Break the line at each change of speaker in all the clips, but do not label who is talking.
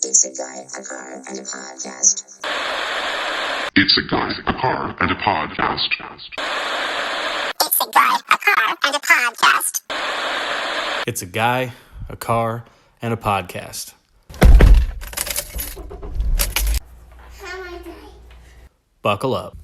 It's a guy, a car, and a podcast.
It's a guy, a car, and a podcast.
It's a guy, a car, and a podcast.
It's a guy, a car, and a podcast. Buckle up.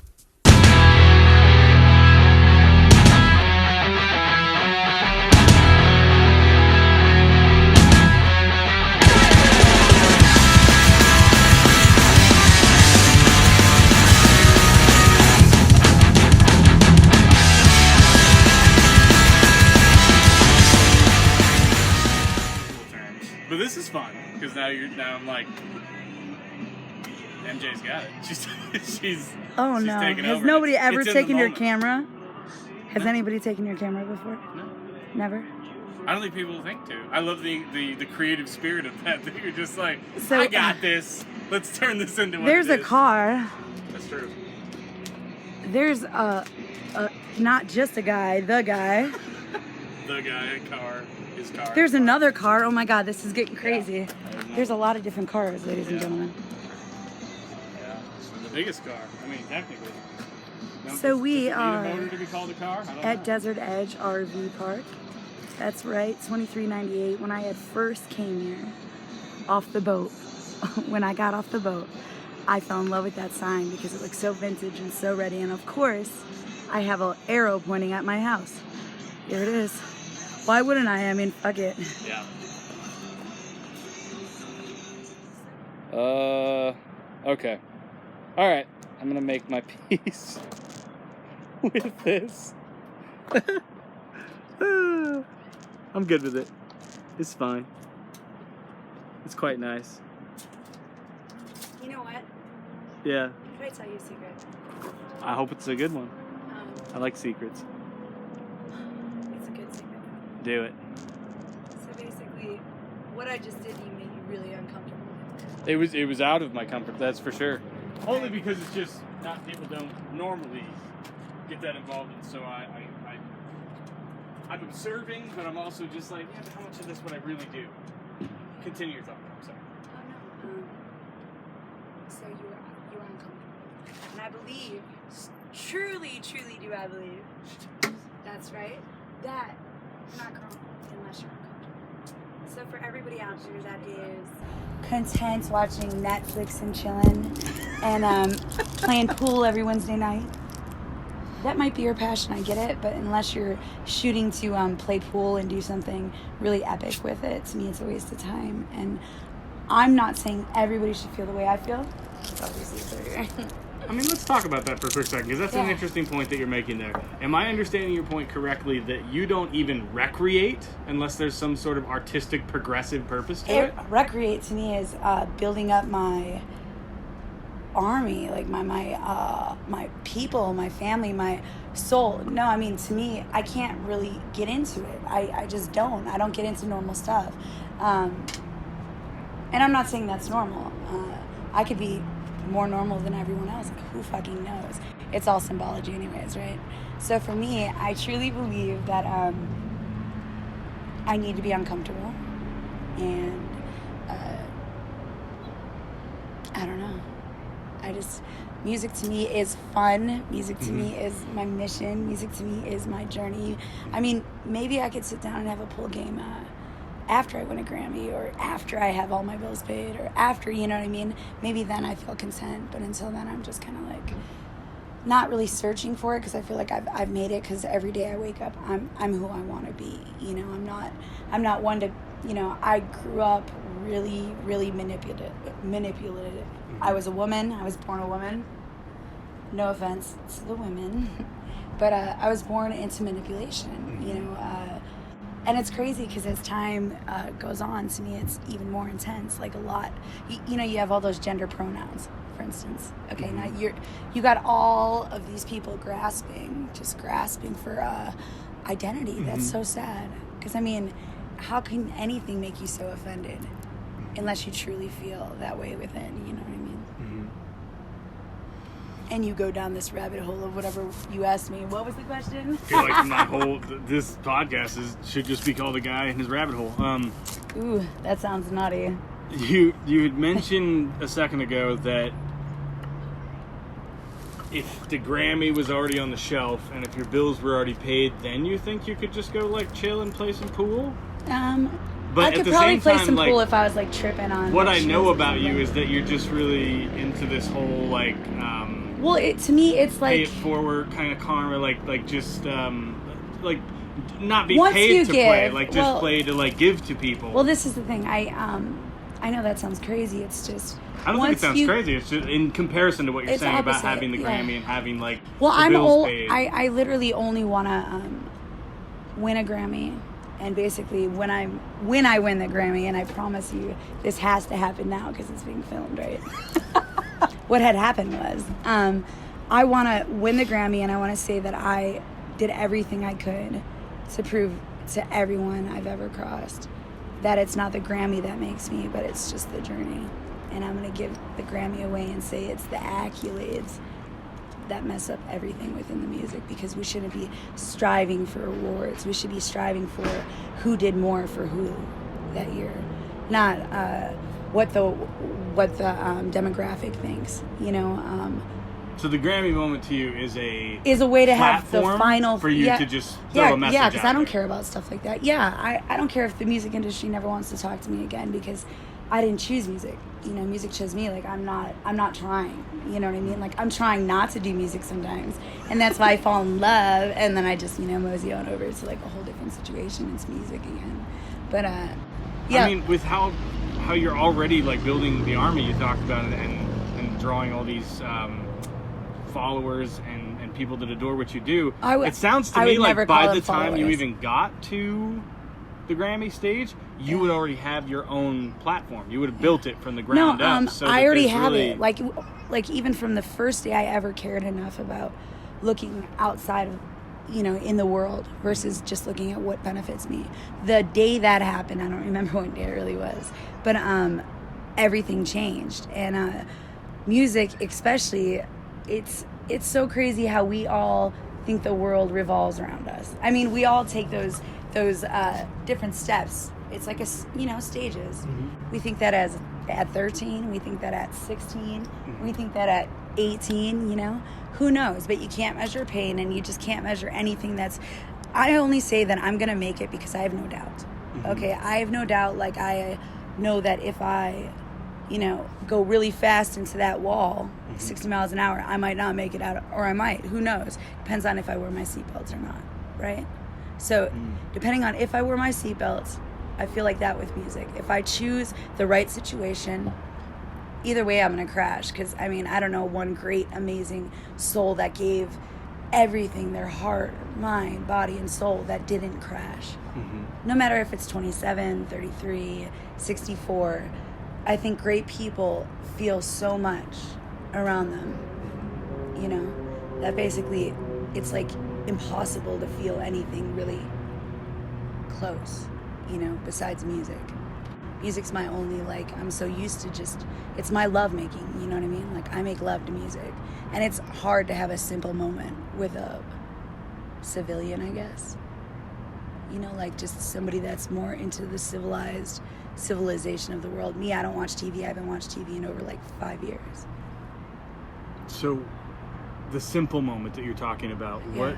But this is fun because now I'm like, MJ's got it. She's
Oh
she's
no!
taking
Has
over.
nobody
It's
ever
in the
taken your
moment.
camera? Has anybody taken your camera before?
No,
Never.
I don't think people think to. I love the creative spirit of that. That you're just like,
So,
I got this. Let's turn this into what
There's
it
a
is.
car.
That's true.
There's not just a guy, the guy.
The guy, car, his car.
There's another car. Oh my God, this is getting crazy. There's a lot of different cars, ladies and gentlemen.
Yeah, the biggest car. I mean, technically. No,
So we
does it need
are
a motor to be called a car? I don't
At
know.
Desert Edge RV Park. That's right, 2398. When I had first came here off the boat, when I got off the boat, I fell in love with that sign because it looked so vintage and so ready. And of course, I have an arrow pointing at my house. Here it is. Why wouldn't I? I mean, fuck it.
Yeah. Okay. All right. I'm gonna make my peace with this. I'm good with it. It's fine. It's quite nice.
You know what?
Yeah.
Can I tell you a secret?
I hope it's a good one. I like secrets.
It's a good secret.
Do it.
So basically, what I just did, you made you really uncomfortable.
It was out of my comfort. That's for sure. Only because it's just not people don't normally get that involved in. So I'm observing, but I'm also just like, yeah, but how much of this would I really do? Continue your thought. I'm sorry.
Oh no. So you were uncomfortable, and I believe, truly do I believe, that's right, that you're not comfortable unless you're uncomfortable. So for everybody out there that is content watching Netflix and chilling and playing pool every Wednesday night, that might be your passion, I get it, but unless you're shooting to play pool and do something really epic with it, to me it's a waste of time. And I'm not saying everybody should feel the way I feel. It's obviously clear.
I mean, let's talk about that for a quick second, because that's an
Yeah.
interesting point that you're making there. Am I understanding your point correctly that you don't even recreate unless there's some sort of artistic, progressive purpose to it?
Recreate to me is building up my army, like my people, my family, my soul. No, I mean, to me, I can't really get into it. I just don't. I don't get into normal stuff. And I'm not saying that's normal. I could be more normal than everyone else. Like, who fucking knows? It's all symbology anyways, right? So for me, I truly believe that I need to be uncomfortable. And I don't know. Music to me is fun. Music to me is my mission. Music to me is my journey. I mean, maybe I could sit down and have a pool game after I win a Grammy, or after I have all my bills paid, or after, you know what I mean? Maybe then I feel content, but until then I'm just kind of like not really searching for it, because I feel like I've made it, because every day I wake up, I'm who I want to be. You know, I'm not one to, you know, I grew up really manipulative. I was a woman. I was born a woman. No offense to the women, but I was born into manipulation. You know, and it's crazy because as time goes on, to me, it's even more intense. Like a lot, you know, you have all those gender pronouns, for instance. Okay, now you got all of these people grasping for identity. That's so sad. Because I mean, how can anything make you so offended unless you truly feel that way within? You know what I mean? And you go down this rabbit hole of whatever you asked me. What was the question?
I feel like my whole this podcast should just be called "A Guy in His Rabbit Hole."
Ooh, that sounds naughty.
You had mentioned a second ago that if the Grammy was already on the shelf and if your bills were already paid, then you think you could just go like chill and play some pool?
But
But
I
at
could
the
probably
same
play
time,
some
like,
pool if I was like tripping on.
what
like,
I know
shoes or
about you
something.
is that you're just really into this whole like
Well, to me, it's
pay
like
it forward kind of karma, like just like not be
Once
paid
you
to
give,
play, like just
well-
play to like give to people.
Well, this is the thing. I know that sounds crazy. It's just
I don't think it sounds crazy. It's just in comparison to what you're
It's
saying about
opposite,
having the
yeah.
Grammy and having like
Well,
the
I'm
bills
old.
paid.
I literally only want to win a Grammy, and basically when I win the Grammy, and I promise you this has to happen now because it's being filmed, right? What had happened was I want to win the Grammy, and I want to say that I did everything I could to prove to everyone I've ever crossed that it's not the Grammy that makes me, but it's just the journey. And I'm going to give the Grammy away and say it's the accolades that mess up everything within the music, because we shouldn't be striving for awards. We should be striving for who did more for who that year, not what the demographic thinks, you know.
So the Grammy moment to you is a
Way to have the
platform
final
for you to just throw a message
yeah,
out
because I don't
there.
care about stuff like that. Yeah, I don't care if the music industry never wants to talk to me again, because I didn't choose music. You know, music chose me. Like I'm not trying. You know what I mean? Like I'm trying not to do music sometimes, and that's why I fall in love, and then I just mosey on over to like a whole different situation. It's music again. But yeah.
I mean, with how you're already like building the army you talked about, and drawing all these followers and people that adore what you do, it sounds to
I
me
would never
like by
call
the
them
time you
followers.
even got to the Grammy stage, you would already have your own platform. You would have built it from the ground up. So
I
that
already
there's
have
really,
it. Like even from the first day I ever cared enough about looking outside of, in the world versus just looking at what benefits me. The day that happened, I don't remember what day it really was, but everything changed. And music, especially, it's so crazy how we all think the world revolves around us. I mean, we all take those different steps. It's like stages.
Mm-hmm.
We think that at 13, we think that at 16, we think that at 18, who knows? But you can't measure pain, and you just can't measure anything I only say that I'm gonna make it because I have no doubt.
Mm-hmm.
Okay, I have no doubt. Like I know that if I go really fast into that wall, 60 miles an hour, I might not make it out, or I might, who knows? Depends on if I wear my seatbelts or not, right? So depending on if I wear my seatbelts, I feel like that with music. If I choose the right situation, either way I'm going to crash. Because, I mean, I don't know one great, amazing soul that gave everything, their heart, mind, body, and soul, that didn't crash. No matter if it's 27, 33, 64, I think great people feel so much around them, that basically it's like impossible to feel anything really close, besides music. Music's my only, I'm so used to it's my love making, you know what I mean? Like, I make love to music. And it's hard to have a simple moment with a civilian, I guess. Just somebody that's more into the civilization of the world. Me, I don't watch TV. I haven't watched TV in over 5 years.
So, the simple moment that you're talking about, what?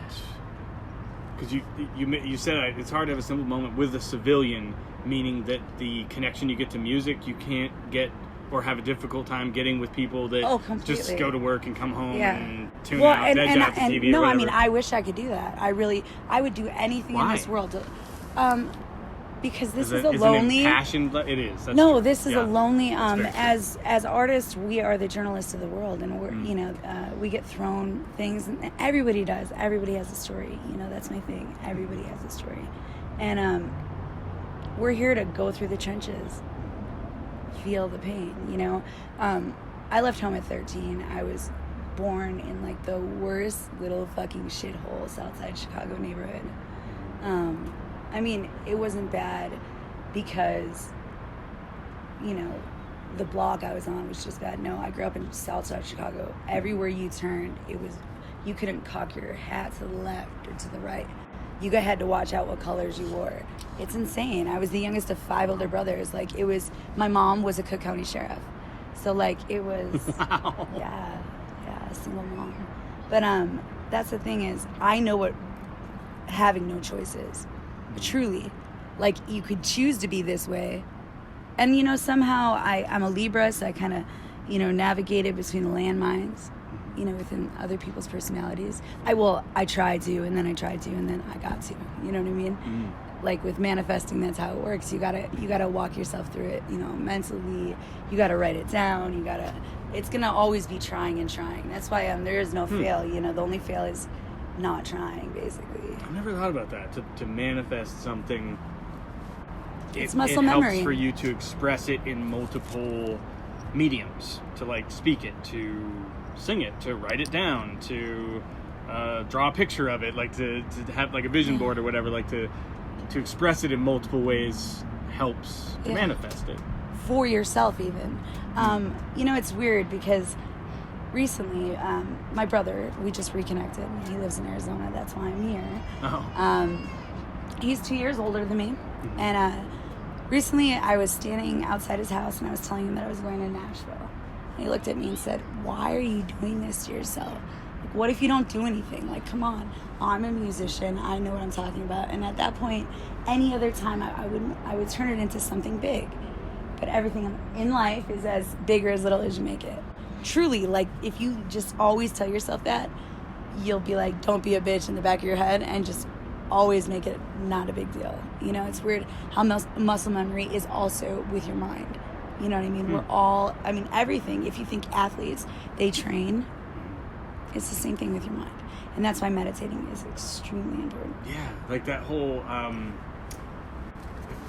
Because you said it's hard to have a simple moment with a civilian, meaning that the connection you get to music, you can't get or have a difficult time getting with people that just go to work and come home and tune out, veg out the TV.
No,
or
I mean,
whatever.
I wish I could do that. I would do anything in this world to, because this is a lonely.
It is. That's
no,
true.
this is a lonely.
That's very true.
As artists, we are the journalists of the world, and we're we get thrown things, and everybody does. Everybody has a story. That's my thing. Everybody has a story, and we're here to go through the trenches, feel the pain. I left home at 13. I was born in the worst little fucking shithole Southside Chicago neighborhood. I mean, it wasn't bad because, the block I was on was just bad. No, I grew up in Southside Chicago. Everywhere you turned, you couldn't cock your hat to the left or to the right. you had to watch out what colors you wore. It's insane. I was the youngest of 5 older brothers. Like, it was, my mom was a Cook County sheriff. So, like, it was,
Wow.
yeah, a single mom. But that's the thing is, I know what having no choice is. Truly. Like, you could choose to be this way. And, you know, somehow I'm a Libra, so I kind of, you know, navigated between the landmines, you know, within other people's personalities. I tried to, and then I tried to, and then I got to. You know what I mean? Like, with manifesting, that's how it works. You gotta walk yourself through it, you know, mentally. You gotta write it down. It's gonna always be trying and trying. That's why there is no fail. You know, the only fail is not trying, basically.
I've never thought about that. To manifest something,
It's muscle
it
memory.
helps for you to express it in multiple mediums. To, like, speak it, to sing it, to write it down, to draw a picture of it, like to have like a vision board or whatever. Like to express it in multiple ways helps to manifest it.
For yourself, even. You know, it's weird because recently, my brother, we just reconnected. He lives in Arizona. That's why I'm here.
Oh.
He's 2 years older than me. And recently I was standing outside his house and I was telling him that I was going to Nashville. And he looked at me and said, "Why are you doing this to yourself? Like, what if you don't do anything? Like, come on. I'm a musician. I know what I'm talking about." And at that point, any other time, I would turn it into something big. But everything in life is as big or as little as you make it. Truly, like, if you just always tell yourself that, you'll be like, don't be a bitch in the back of your head and just always make it not a big deal. You know, it's weird how muscle memory is also with your mind. You know what I mean? We're all, everything. If you think athletes, they train, it's the same thing with your mind. And that's why meditating is extremely important.
Yeah, like that whole, I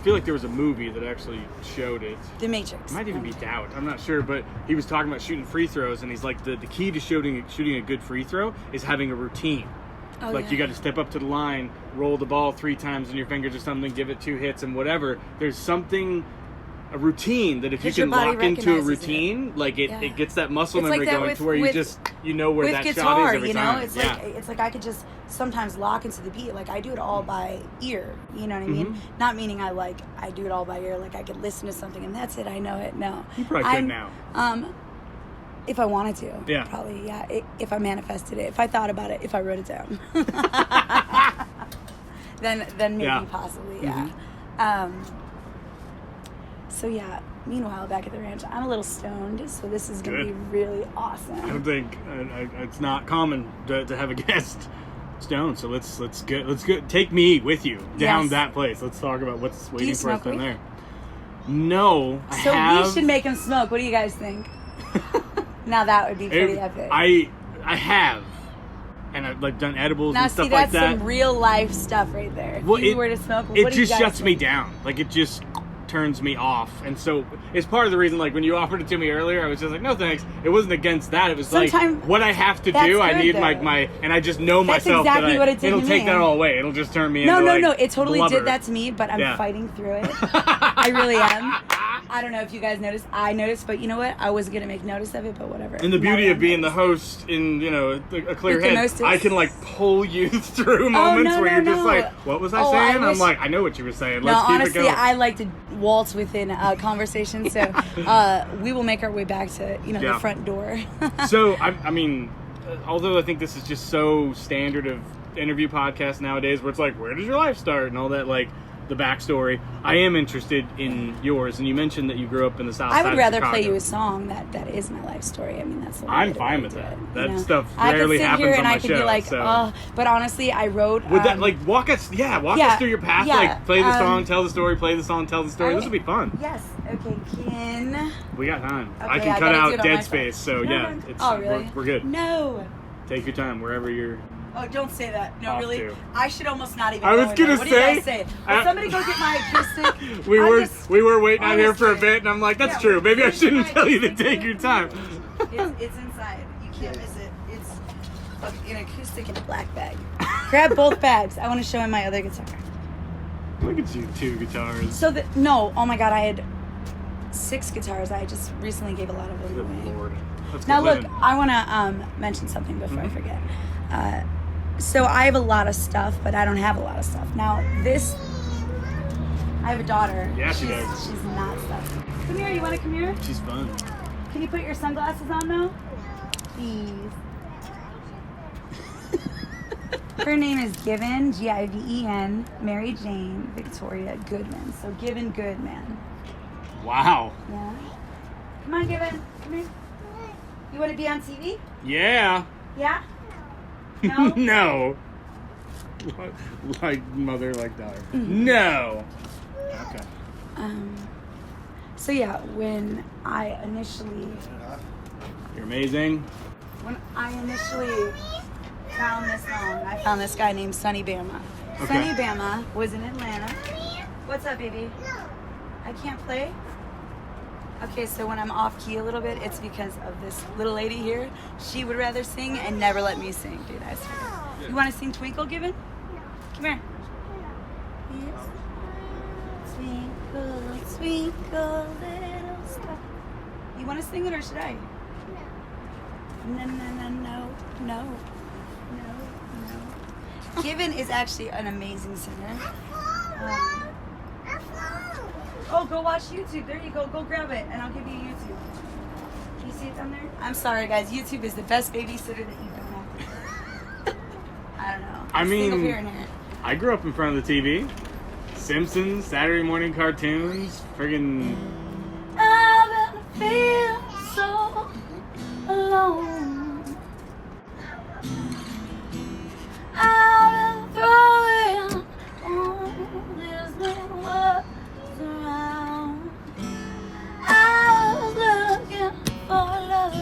feel like there was a movie that actually showed it.
The Matrix.
It might even be Doubt. I'm not sure, but he was talking about shooting free throws, and he's like, the key to shooting a good free throw is having a routine.
Oh,
Like,
yeah.
you got to step up to the line, roll the ball 3 times in your fingers or something, give it 2 hits and whatever. There's something, a routine that if you
'Cause your
can
body
lock into a
recognizes
routine, like it gets that muscle
It's like
memory
that
going
with-
to where you
with-
just, you know where
with
that
guitar,
shot is every
you know,
time.
it's like I could just sometimes lock into the beat. Like, I do it all by ear. You know what I mean? Not meaning I do it all by ear. Like, I could listen to something and that's it. I know it. No,
You probably could now.
If I wanted to,
Yeah.
probably, yeah. If I manifested it, if I thought about it, if I wrote it down, then maybe
Yeah.
possibly, yeah. So yeah. Meanwhile, back at the ranch, I'm a little stoned, so this is going to be
Good.
really
I
awesome.
don't think it's not common to have a guest stone. So let's go. Take me with you down
Yes.
that place. Let's talk about what's waiting
you
for us
smoke
down
weed?
there. No, I
So
have.
we should make him smoke. What do you guys think? Now that would be pretty epic.
I have, and I've like done edibles
Now
and
see,
stuff like
that's
that.
some real life stuff right there. If
Well,
you
it-
were to smoke,
It
what do you
just
guys
shuts me
think?
down. Like, it just turns me off, and so it's part of the reason. Like, when you offered it to me earlier, I was just like, no thanks. It wasn't against that. It was
Sometime-
like what I have to
that's
do. I
good,
need
though.
my, and I just know
That's
myself
exactly
that
what it did
it'll
to
take
me.
that all away. It'll just turn me
No,
into
no,
like
it totally
blubber.
did that to me, but I'm
Yeah.
fighting through it. I really am. I don't know if you guys noticed. I noticed, but you know what? I wasn't going to make notice of it, but whatever.
And the
Now
beauty
that
of
I
being the
noticed.
host in, a clear
With the
head,
most-
I can like pull you through moments
no,
where
no,
you're just
no.
like, what was I
Oh,
saying?
I wish-
I'm like, I know what you were saying.
No,
Let's keep
honestly,
it going.
I like to waltz within a conversation, so we will make our way back to,
Yeah.
the front door.
So, I mean, although I think this is just so standard of interview podcasts nowadays, where it's like, where does your life start and all that, like the backstory, I am interested in yours. And you mentioned that you grew up in the South
I
Side
would
of
rather
Chicago.
play you a song that is my life story. I mean, that's the way
I'm
to
fine
really
with
do
that.
it,
That
you know?
stuff
I could
rarely
sit
happens
here
on
and
my
I could
show,
be like,
so.
oh, but honestly, I wrote.
Would that like walk us through your past?
yeah,
Like play the song, tell the story, play the song, tell the story.
I-
This would be fun.
Yes. Okay. Can.
We got time.
Okay,
I can
I
cut
gotta do
out
it on my
dead
phone.
space. So
No,
yeah,
no.
it's
Oh, really?
we're good.
No.
Take your time wherever you're.
Oh, don't say that. No,
Off
really.
to.
I should almost not even.
I was
go in
gonna
there. What do you
say,
guys say? Will somebody go get my acoustic?
We
I'm
were
just-
we were waiting out here for a
honestly.
bit, and I'm like, that's
Yeah,
true. Maybe I
where's
shouldn't
my
tell you to
acoustic?
take your time.
It's inside. You can't miss it. It's an acoustic in a black bag. Grab both bags. I want to show him my other guitar.
Look at you, 2 guitars.
So no, oh my god, I had 6 guitars. I just recently gave a lot of them
Good
away.
lord. That's
Now
good
look,
living.
I want to mention something before I forget. So I have a lot of stuff, but I don't have a lot of stuff. Now this, I have a daughter.
Yeah, she does.
She's not stuff. Come here, you wanna come here?
She's fun.
Can you put your sunglasses on now? Please. Her name is Given, Given, Mary Jane Victoria Goodman. So Given Goodman.
Wow.
Yeah. Come on, Given. Come here. You want to be on TV?
Yeah.
Yeah? No?
No. Like mother, like daughter. No. Okay.
So yeah, when I initially found this song, I found this guy named Sonny Bama.
Okay.
Sonny Bama was in Atlanta. What's up, baby? I can't play? Okay, so when I'm off key a little bit, it's because of this little lady here. She would rather sing and never let me sing, dude. I swear. You want to sing Twinkle, Given? Come here. Yes. Twinkle, twinkle, little star. You want to sing it or should I? No. Given is actually an amazing singer. Oh, go watch YouTube. There you go. Go grab it, and I'll give you YouTube. Can you see it down there? I'm sorry, guys. YouTube is the best babysitter that you can have. I don't know.
I mean,
single parent here.
I grew up in front of the TV. Simpsons, Saturday morning cartoons, friggin'
I've been feeling so alone. I've been throwing all these little words around. I was looking for love,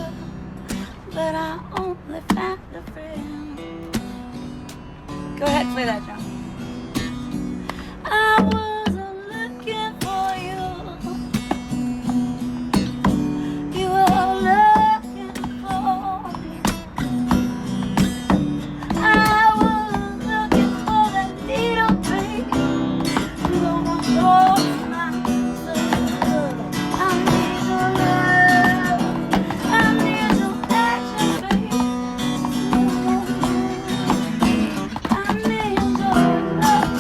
but I only found a friend. Go ahead, play that, John. I wasn't looking for you. You were looking for me. I was looking for that needle baby. You don't want your mind. I need your love. I need your action, baby. I need your love.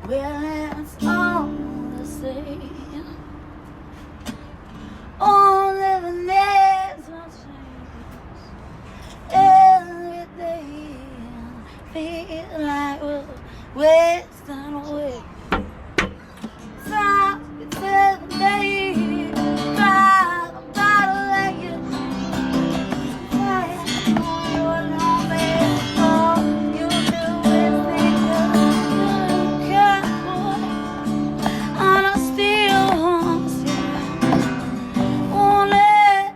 Well, it's all the same. Only the names will change. Every day I feel like we're wasting away. Stop it till the day drive a bottle like you. Fire on your lonely all you do is think of good boy. And I still want you. Won't let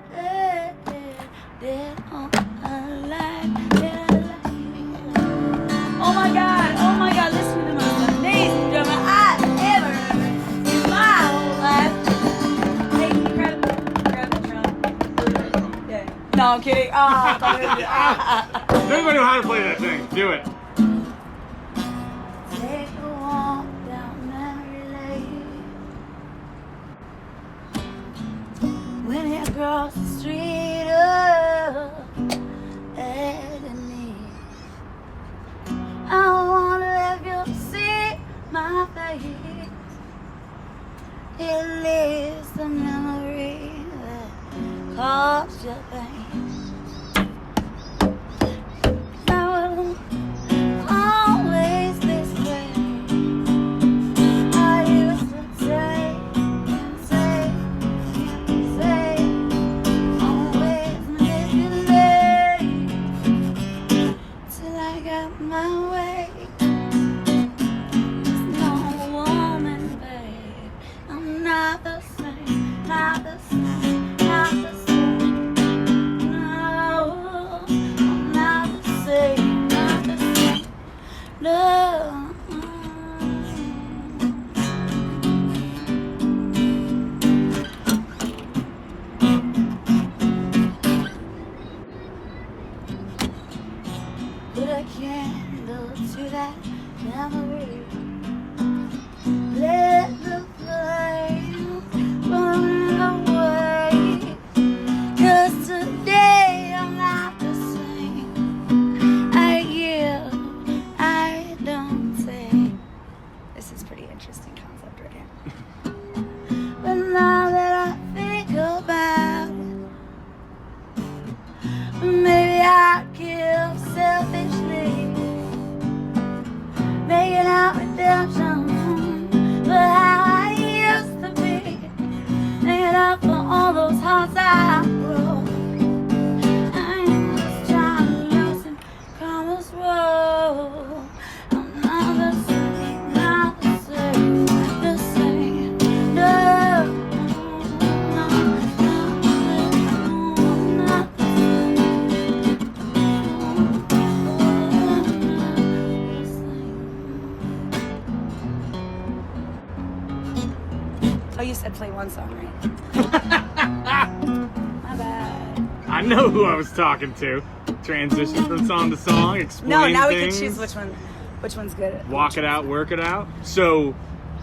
dead on alive. Oh my God, listen to the most amazing drum. I'm kidding. Oh,
Does anybody know how to play that thing? Do it.
Take a walk down memory lane. When you cross the street of agony, I wonder if you'll see my face. It lives the memory that caused your pain. I will always this way. I used to say, always manipulate till I got my way. There's no woman, babe. I'm not the same, not the same, not the same. No, I'm not the same, not the same. No. Put a candle to that memory. Let the flame burn away. 'Cause today I'm not the same. I give, I don't say. This is pretty interesting concept right here. But now that I think about it, maybe I kill selfishly, making out redemption. But how I used to be, making up for all those hearts I broke. I'm just trying to loosen karma's roll. I'm not the same, not the same, the same. No, no, not the same. Oh, you said play one song, right? My bad.
I know who I was talking to. Transition from song to song, explain
No, now we
things,
can choose which one's good.
walk it out, work it out. So,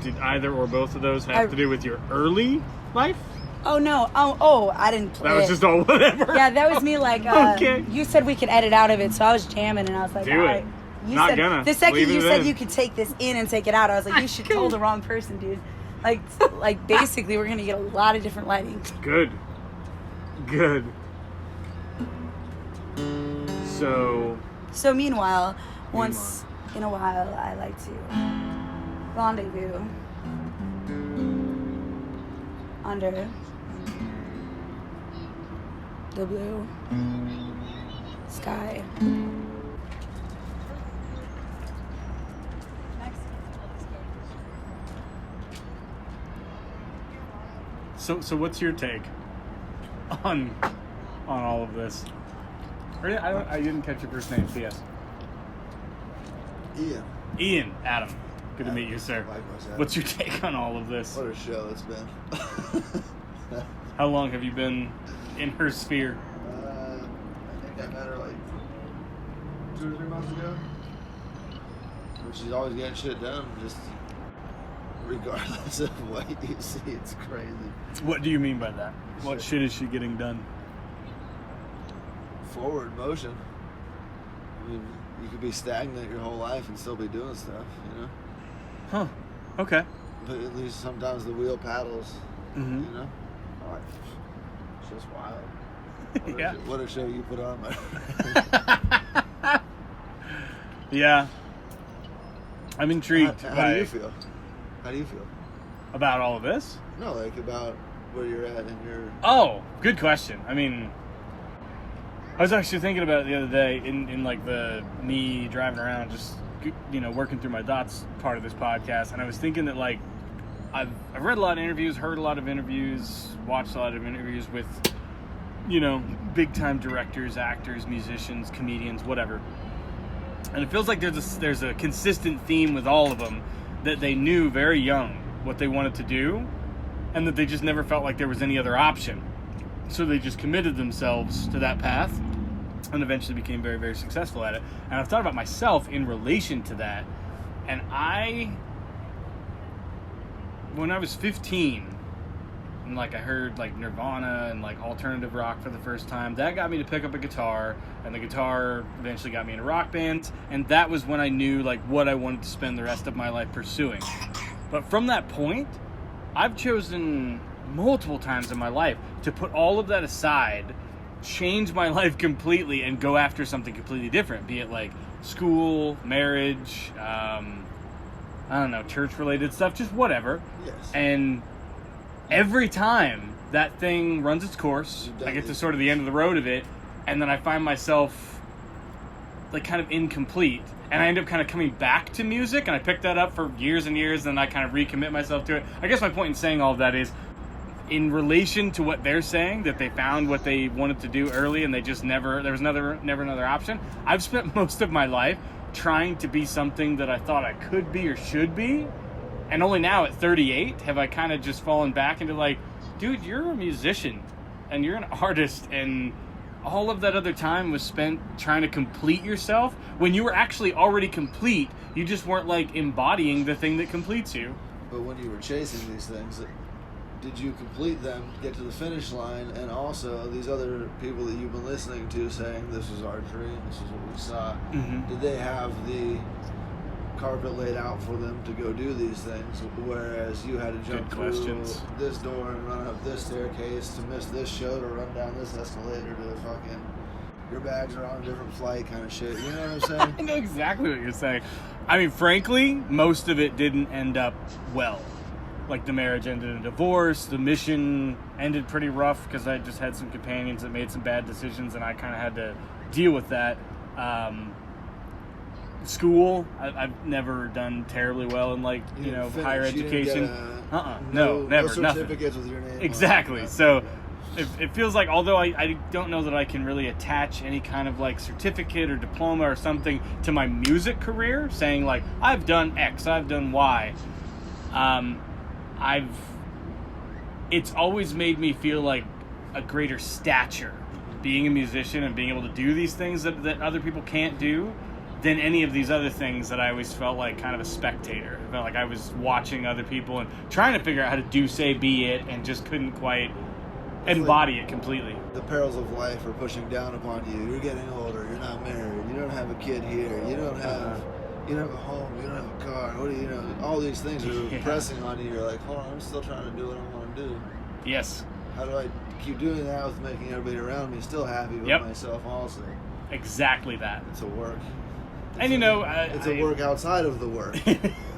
did either or both of those have to do with your early life?
Oh no! Oh, I didn't play
That was
it.
just all whatever.
Yeah, that was me. Like,
Okay.
you said we could edit out of it, so I was jamming, and I was like,
Do
all
it.
right. You
Not
said,
gonna.
The second
Leave
you
it
said
in.
you could take this in and take it out, I was like, you should told the wrong person, dude. Like basically, we're gonna get a lot of different lighting.
Good. So,
Meanwhile, once in a while, I like to rendezvous under the blue sky.
so what's your take on all of this? I didn't catch your first name. P.S. Ian. Adam. Good to meet you, sir.
Likewise, Adam.
What's your take on all of this?
What a show it's been.
How long have you been in her sphere?
I think I met her like 2 or 3 months ago. And she's always getting shit done, just regardless of what you see. It's crazy.
What do you mean by that? What shit is she getting done?
Forward motion. I mean, you could be stagnant your whole life and still be doing stuff, you know?
Huh. Okay.
But at least sometimes the wheel paddles,
Mm-hmm.
you know? Oh, it's just wild.
Yeah.
What a show you put on there.
Yeah. I'm intrigued
How
by
do you feel? How do you feel?
about all of this.
No, like about where you're at in your...
Oh, good question. I mean, I was actually thinking about it the other day in like the me driving around, just working through my thoughts part of this podcast, and I was thinking that like I've read a lot of interviews, heard a lot of interviews, watched a lot of interviews with big time directors, actors, musicians, comedians, whatever, and it feels like there's a consistent theme with all of them that they knew very young what they wanted to do, and that they just never felt like there was any other option. So they just committed themselves to that path and eventually became very, very successful at it. And I've thought about myself in relation to that. And when I was 15, and like I heard like Nirvana and like alternative rock for the first time, that got me to pick up a guitar, and the guitar eventually got me into rock bands, and that was when I knew like what I wanted to spend the rest of my life pursuing. But from that point, I've chosen multiple times in my life to put all of that aside, change my life completely, and go after something completely different, be it like school, marriage, I don't know, church-related stuff, just whatever.
Yes.
And every time that thing runs its course, I get to sort of the end of the road of it, and then I find myself like kind of incomplete, and I end up kind of coming back to music, and I picked that up for years and years, and I kind of recommit myself to it. I guess my point in saying all of that is, in relation to what they're saying, that they found what they wanted to do early, and they just never another option. I've spent most of my life trying to be something that I thought I could be or should be, and only now at 38 have I kind of just fallen back into like, dude, you're a musician and you're an artist, and all of that other time was spent trying to complete yourself when you were actually already complete. You just weren't like embodying the thing that completes you.
But when you were chasing these things, did you complete them, get to the finish line, and also these other people that you've been listening to saying this is our dream, this is what we saw, did they have the carpet laid out for them to go do these things, whereas you had to jump through this door and run up this staircase to miss this show, to run down this escalator, to fucking your bags are on a different flight kind of shit, you know what I'm saying?
I know exactly what you're saying. I mean, frankly, most of it didn't end up well. Like, the marriage ended in divorce, the mission ended pretty rough because I just had some companions that made some bad decisions, and I kind of had to deal with that. School, I've never done terribly well in, like, you know, higher education. No, never,
certificates
nothing.
With your name
exactly.
on it.
So it feels like, although I don't know that I can really attach any kind of like certificate or diploma or something to my music career, saying like, I've done X, I've done Y. It's always made me feel like a greater stature being a musician and being able to do these things that other people can't do than any of these other things that I always felt like kind of a spectator. I felt like I was watching other people and trying to figure out how to do, say, be it, and just couldn't quite embody it completely.
The perils of life are pushing down upon you. You're getting older. You're not married. You don't have a kid here. You don't have a home. You don't have a car. What do you know? All these things are pressing on you. You're like, hold on, I'm still trying to do what I want to do.
Yes.
How do I keep doing that with making everybody around me still happy with myself also? Exactly that. It's a work.
And you know,
it's a work outside of the work.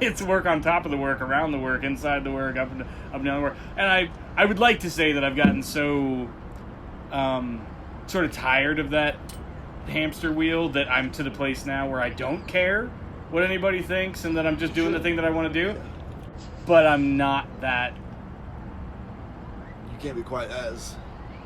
It's work on top of the work, around the work, inside the work, up and down the work. And I would like to say that I've gotten so sort of tired of that hamster wheel that I'm to the place now where I don't care what anybody thinks, and that I'm just doing the thing that I want to do. But I'm not that.
You can't be quite as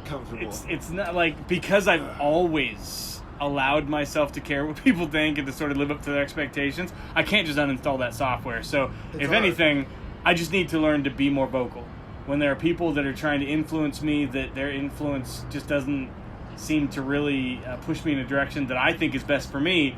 comfortable.
It's not like, because I've always allowed myself to care what people think and to sort of live up to their expectations, I can't just uninstall that software. So if anything, I just need to learn to be more vocal. When there are people that are trying to influence me, that their influence just doesn't seem to really push me in a direction that I think is best for me.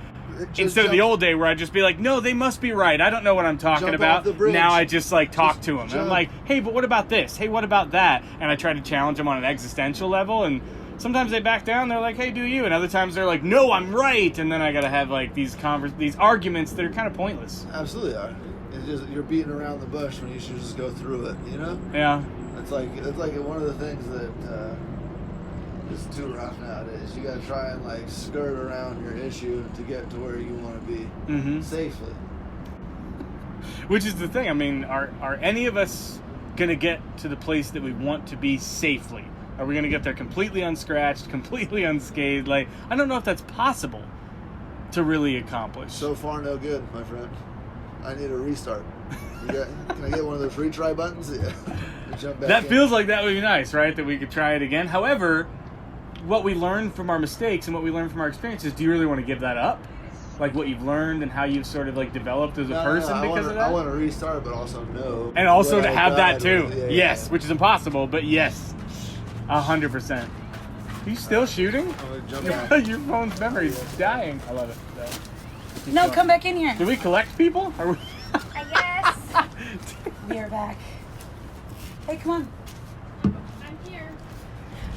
Instead of the old day where I'd just be like, no, they must be right. I don't know what I'm talking about. Now I just like talk to them. And I'm like, hey, but what about this? Hey, what about that? And I try to challenge them on an existential level, and sometimes they back down. They're like, hey, do you? And other times they're like, no, I'm right. And then I got to have like these arguments that are kind of pointless.
Absolutely are. It's just, you're beating around the bush when you should just go through it, you know?
Yeah.
It's like one of the things that is too rough nowadays. You got to try and like skirt around your issue to get to where you want to be safely.
Which is the thing. I mean, are any of us going to get to the place that we want to be safely? Are we going to get there completely unscratched, completely unscathed? Like, I don't know if that's possible to really accomplish.
So far, no good, my friend. I need a restart. Can I get one of those retry buttons? Yeah. Jump back
that
in.
Feels like that would be nice, right? That we could try it again. However, what we learn from our mistakes and what we learn from our experiences, do you really want to give that up? Like what you've learned and how you've sort of like developed as a person because of that?
I want to restart, but also know.
And also to have that too. Yes, which is impossible, but yes. 100%. Are you still shooting?
I'm gonna jump out.
Your phone's memory's dying. I love it. So, keep
No,
going.
come back in here.
Do we collect people? Are we?
I guess.
We are back. Hey, come on.
I'm here.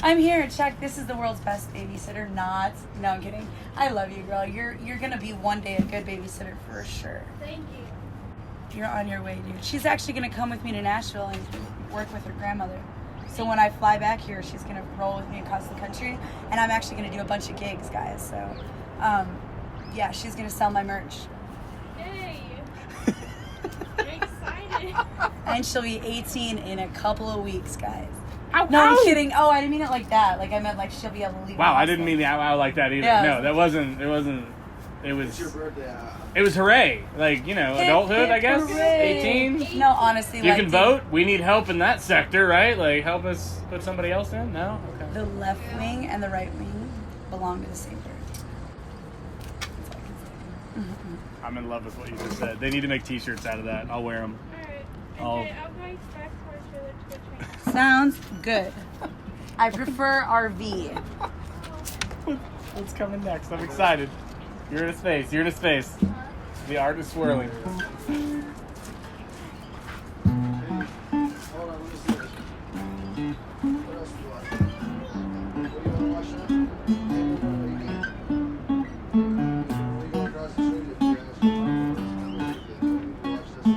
I'm here. Check. This is the world's best babysitter. Not. No, I'm kidding. I love you, girl. You're gonna be one day a good babysitter for sure.
Thank you.
You're on your way, dude. She's actually gonna come with me to Nashville and work with her grandmother. So when I fly back here, she's gonna roll with me across the country, and I'm actually gonna do a bunch of gigs, guys. So, yeah, she's gonna sell my merch,
Yay. I'm excited.
and she'll be 18 in a couple of weeks, guys.
Ow,
No, I'm
ow.
kidding. Oh, I didn't mean it like that. Like I meant like she'll be able to leave.
Wow,
the
I
house
didn't mean the ow like that either.
Yeah.
No, that wasn't. It wasn't. It
It's your
was.
birthday.
It was hooray. Like, you know,
Hip,
adulthood, I
hip,
guess.
hooray.
18.
No, honestly,
You
like
can vote. We need help in that sector, right? Like, help us put somebody else in. No. Okay.
The left wing and the right wing belong to the same bird. That's all I can say.
I'm in love with what you just said. They need to make T-shirts out of that. I'll wear them.
Alright.
Oh.
Okay, I'll go back to our trailer to go train.
Sounds good. I prefer RV.
What's coming next? I'm excited. You're in a space. You're in a space. The art is swirling.
Hold on, let me see this. What else do you want? What do you want to watch now? We go across the street if you're in this one. Watch this one.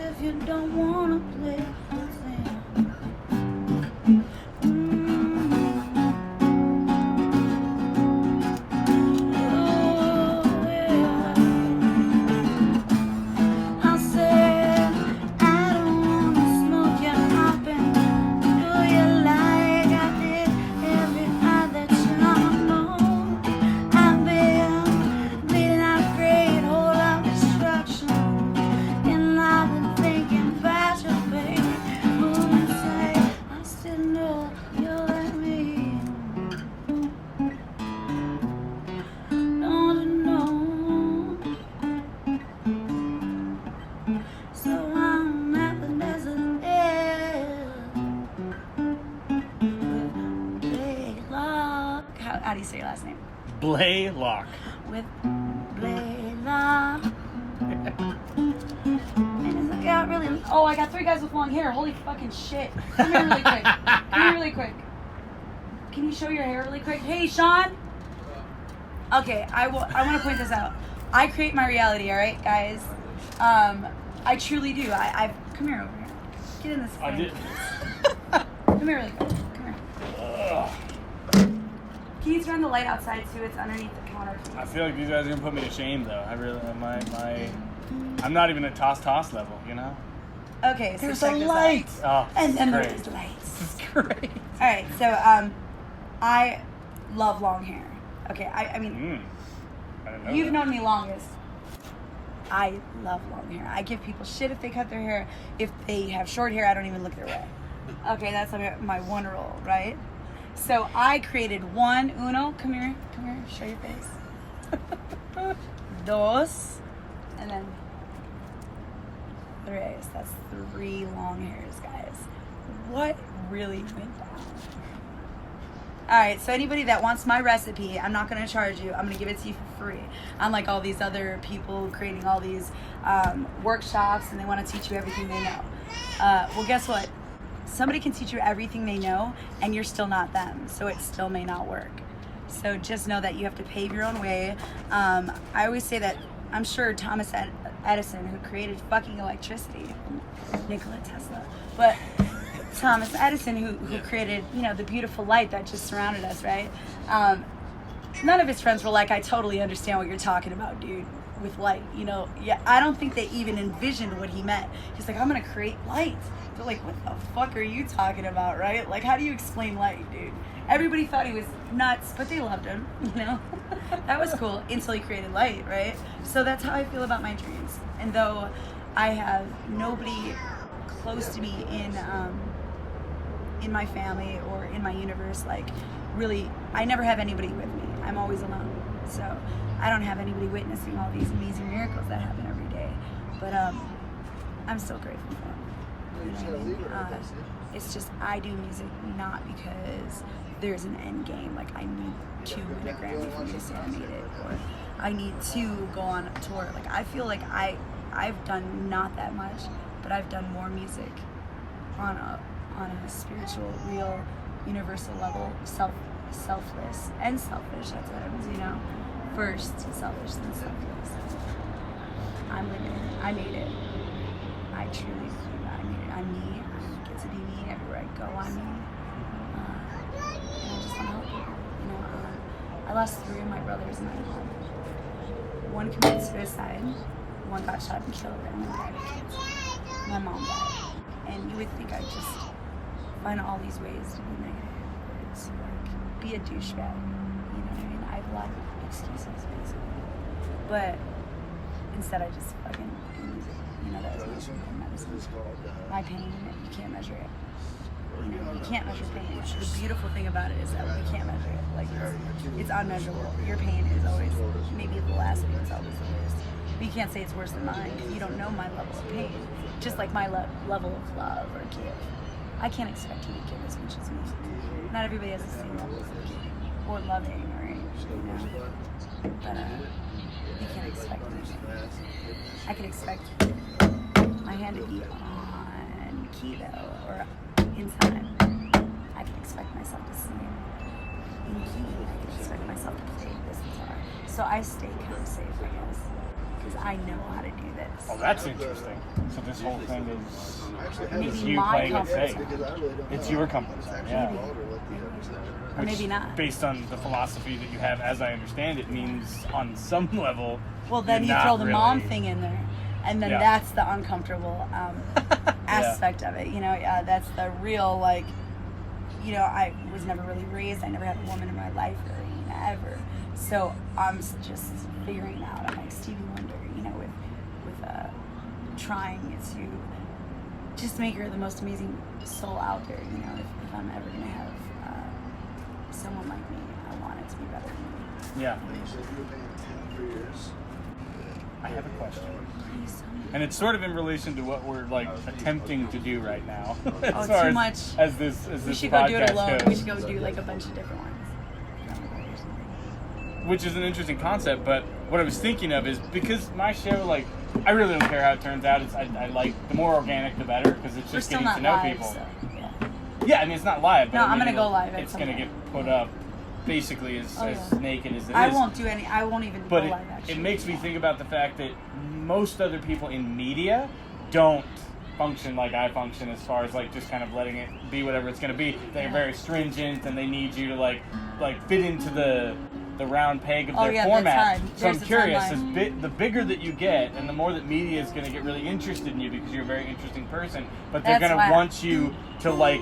If you don't wanna play pretend. I said I don't wanna smoke your poppin'. Do you like I did every night that you know? I've been bleeding out great, whole lot of destruction. And I've been thinking about you, baby. Moving inside, I still know you're like me. Don't you know? So I'm at the desert edge with Blaylock. How do you say your last name?
Blaylock.
With Blaylock. And it's got really. Oh, I got 3 guys with long hair. Holy fucking shit! Come here really quick. Come here really quick. Can you show your hair really quick? Hey, Sean. Okay, I want to point this out. I create my reality. All right, guys. I truly do. I come here over here. Get in this.
I
frame.
did.
Come here really quick. Come here.
Ugh.
Can you turn the light outside too? It's underneath the counter. Please.
I feel like these guys are gonna put me to shame, though. I really, I'm not even at toss level, you know.
Okay, so
There's
check
a
this
light.
out.
Oh,
And then
great.
there's lights.
This is great.
All right, so I love long hair. Okay, I mean,
I didn't know
you've
that.
known me longest. I love long hair. I give people shit if they cut their hair. If they have short hair, I don't even look their way. Okay, that's my one rule, right? So I created uno, come here, show your face. Dos, and then tres. That's 3 long hairs, guys. What really went down? Alright, so anybody that wants my recipe, I'm not going to charge you. I'm going to give it to you for free. Unlike all these other people creating all these workshops and they want to teach you everything they know. Well, guess what? Somebody can teach you everything they know and you're still not them. So it still may not work. So just know that you have to pave your own way. I always say that I'm sure Thomas Edison, who created fucking electricity, Nikola Tesla, but Thomas Edison, who created, you know, the beautiful light that just surrounded us, right? None of his friends were like, I totally understand what you're talking about, dude. with light, you know. Yeah, I don't think they even envisioned what he meant. He's like, I'm gonna create light. They're like, what the fuck are you talking about, right? Like, how do you explain light, dude? Everybody thought he was nuts, but they loved him, you know. That was cool until he created light, right? So that's how I feel about my dreams. And though I have nobody close to me in my family or in my universe, like, really, I never have anybody with me. I'm always alone. So I don't have anybody witnessing all these amazing miracles that happen every day. But I'm still grateful for them. You know what I mean? It's just, I do music not because there's an end game. Like, I need to win a Grammy for me to say I made it, or I need to go on a tour. Like, I feel like I've done not that much, but I've done more music on a spiritual, real, universal level, selfless and selfish at times, you know. First selfish, then selfless. I'm living it. I made it. I truly believe that I made it. I'm me. I get to be me everywhere I go. I'm me. And I just want to help people. You know, I lost 3 of my brothers in my home. One committed suicide. One got shot and killed, and then died of cancer. My mom died. And you would think I'd just find all these ways to be negative. It's like, be a douchebag. You know what I mean? I have a lot of excuses, basically. But instead, I just fucking do music. You know, that is my medicine. My pain, you can't measure it. You know, you can't measure pain. The beautiful thing about it is that we can't measure it. Like, it's unmeasurable. Your pain is always, maybe the last thing is always the worst. But you can't say it's worse than mine because you don't know my level of pain. Just like my level of love or give. I can't expect you to give as much as me. Not everybody has the same level of giving or loving or anything, you know. But you can't expect anything. I can expect my hand to be on key though, or in time. I can expect myself to sing in key. I can expect myself to play this guitar. So I stay kind of safe, I guess, because I know how to do this.
Oh, that's interesting. So this whole thing is
Maybe
you
my
playing it
comfort
safe.
zone.
It's your comfort zone, yeah.
Or
Which,
maybe not.
Based on the philosophy that you have, as I understand it, means on some level.
Well, then you
you're
throw
not
the
really,
mom thing in there, and then
Yeah.
that's the uncomfortable aspect of it. You know, that's the real, like, you know, I was never really raised. I never had a woman in my life, really, never. So I'm just figuring it out. I'm like Stevie Wonder, you know, with trying to just make her the most amazing soul out there. You know, if I'm ever gonna have someone like me, I want it to be better than me.
Yeah.
You said you were paying 10 for years.
I have a question.
Please tell me.
And it's sort of in relation to what we're like attempting to do right now. as
Oh,
far
too
as,
much.
As this
We should go do it
podcast
alone.
goes.
We should go do like a bunch of different ones.
Which is an interesting concept, but what I was thinking of is because my show, like, I really don't care how it turns out. I like the more organic, the better, because it's
We're
just
still
getting
not
to know
live,
people.
so yeah.
Yeah, I mean, it's not live. But
No,
I mean,
I'm gonna go live at
It's
some
gonna
point.
get put up basically as
yeah.
naked as it is.
I won't do any. I won't even
But
go live. Actually,
it makes me think about the fact that most other people in media don't function like I function, as far as like just kind of letting it be whatever it's going to be. They're very stringent, and they need you to like fit into the round peg of
Oh,
their
yeah, the
format.
time.
So I'm
There's the
curious,
timeline.
the bigger that you get, and the more that media is going to get really interested in you because you're a very interesting person, but they're
That's
going
why-
to want you to like,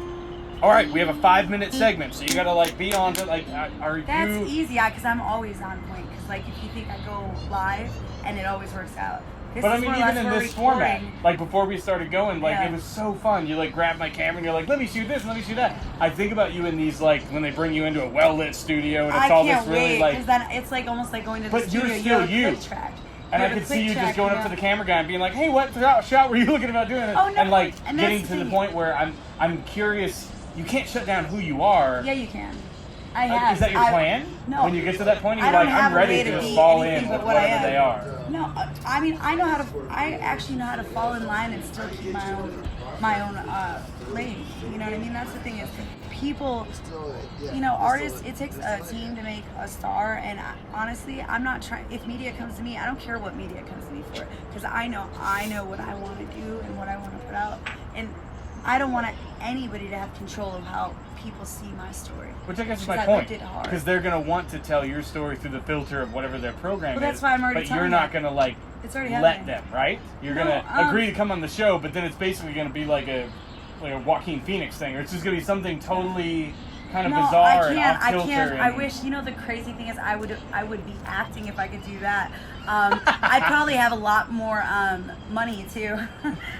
all right, we have a 5-minute segment, so you got to like be on to like, are
That's
you?
easy, because I'm always on point. Because like if you think I go live, and it always works out. This
But I
is
mean,
more or
even
less
in
we're
this format,
recording.
like before we started going, like
Yeah.
it was so fun. You like grab my camera and you're like, let me shoot this, and let me shoot that. I think about you in these like when they bring you into a well-lit studio and it's
I
all
can't
this really
wait,
like.
because then it's like almost like going to the
But you're
studio.
still
have a
you.
click track.
And I
have a
could see
click
you
track,
just going
you
up to
know?
the camera guy and being like, hey, what shot were you looking about doing?
Oh, no,
and like
and that's
getting
the
to the
thing.
point where I'm curious. You can't shut down who you are.
Yeah, you can. I have.
Is that your plan?
No.
When you get to that point,
I
you're
don't
like,
have
I'm
a
ready
way
to
to
just
be
fall
anything
in
but
with
what I
whatever
am.
they are.
No, I mean I know how to. I actually know how to fall in line and still keep my own lane. You know what I mean? That's the thing is, people, you know, artists. It takes a team to make a star, and honestly, I'm not trying. If media comes to me, I don't care what media comes to me for, because I know what I want to do and what I want to put out. And I don't want anybody to have control of how people see my story.
Which I guess is
Because
my
I
point.
lived it hard.
Because they're going to want to tell your story through the filter of whatever their program
Well, that's
is.
why I'm already
but you're
telling
not
them.
going to, like,
It's already
let
happening.
them, right? You're
No,
going to agree to come on the show, but then it's basically going to be like a Joaquin Phoenix thing, or it's just going to be something totally kind of
No,
bizarre
I
and
can't.
off
I
kilter.
can't. I
and-
wish. You know, the crazy thing is, I would be acting if I could do that. I'd probably have a lot more money too,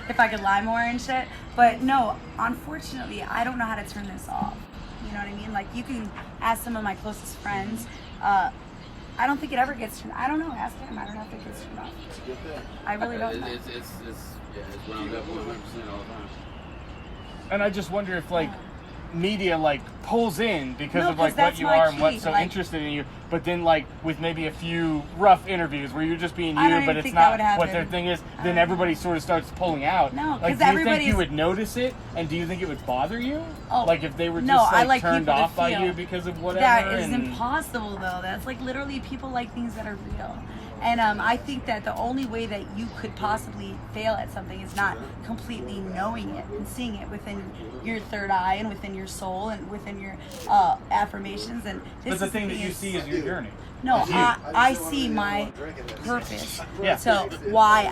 if I could lie more and shit. But no, unfortunately, I don't know how to turn this off. You know what I mean? Like, you can ask some of my closest friends. I don't think it ever gets turned. I don't know. Ask him. I don't know if it gets turned off.
It's a good thing.
I really don't know.
It's wound up 100% all the time.
And I just wonder if, like, media, like, pulls in because
No,
of, like,
'cause
what
that's
you
my
are and
key,
what's so
like-
interested in you, but then, like, with maybe a few rough interviews where you're just being
I don't
you,
even
but it's
think that would
not what their
happen.
thing is,
I
then
don't
everybody sort of starts pulling out.
No,
like,
'cause
do you think
everybody's-
you would notice it, and do you think it would bother you?
Oh,
like, if they were just,
no, I like
turned
people to
off by
feel.
you because of whatever?
That is
and...
impossible, though. That's like literally people like things that are real. And I think that the only way that you could possibly fail at something is not completely knowing it and seeing it within your third eye and within your soul and within your affirmations. And this
But the
is
thing that you see is your journey.
No,
It's you.
I see my purpose.
Yeah.
So why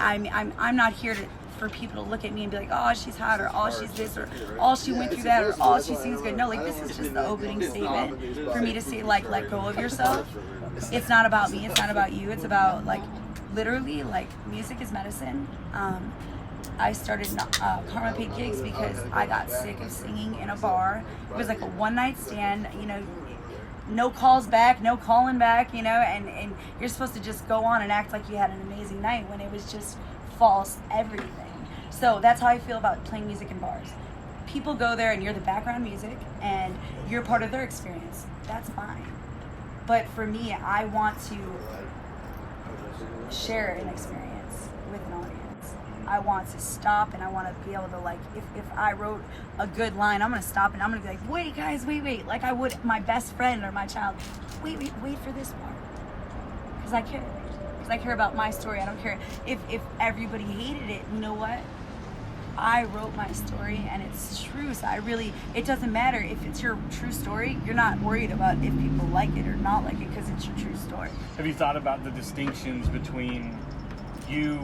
I'm not here for people to look at me and be like, oh, she's hot, or oh, she's this, or oh, she went through that, or oh, she sings good. No, like, this is just the opening statement for me to say, like, let go of yourself. It's not about me. It's not about you. It's about, like, literally, like, music is medicine. I started Karma Paid Gigs because I got sick of singing in a bar. It was like a one-night stand, you know, no calls back, no calling back, you know, and you're supposed to just go on and act like you had an amazing night when it was just false everything. So that's how I feel about playing music in bars. People go there and you're the background music and you're part of their experience. That's fine. But for me, I want to share an experience with an audience. I want to stop and I want to be able to, like, if I wrote a good line, I'm going to stop and I'm going to be like, wait, guys, wait. Like I would my best friend or my child. Wait for this part. Because I care. Because I care about my story. I don't care if everybody hated it. You know what? I wrote my story and it's true. So it doesn't matter if it's your true story. You're not worried about if people like it or not like it because it's your true story.
Have you thought about the distinctions between you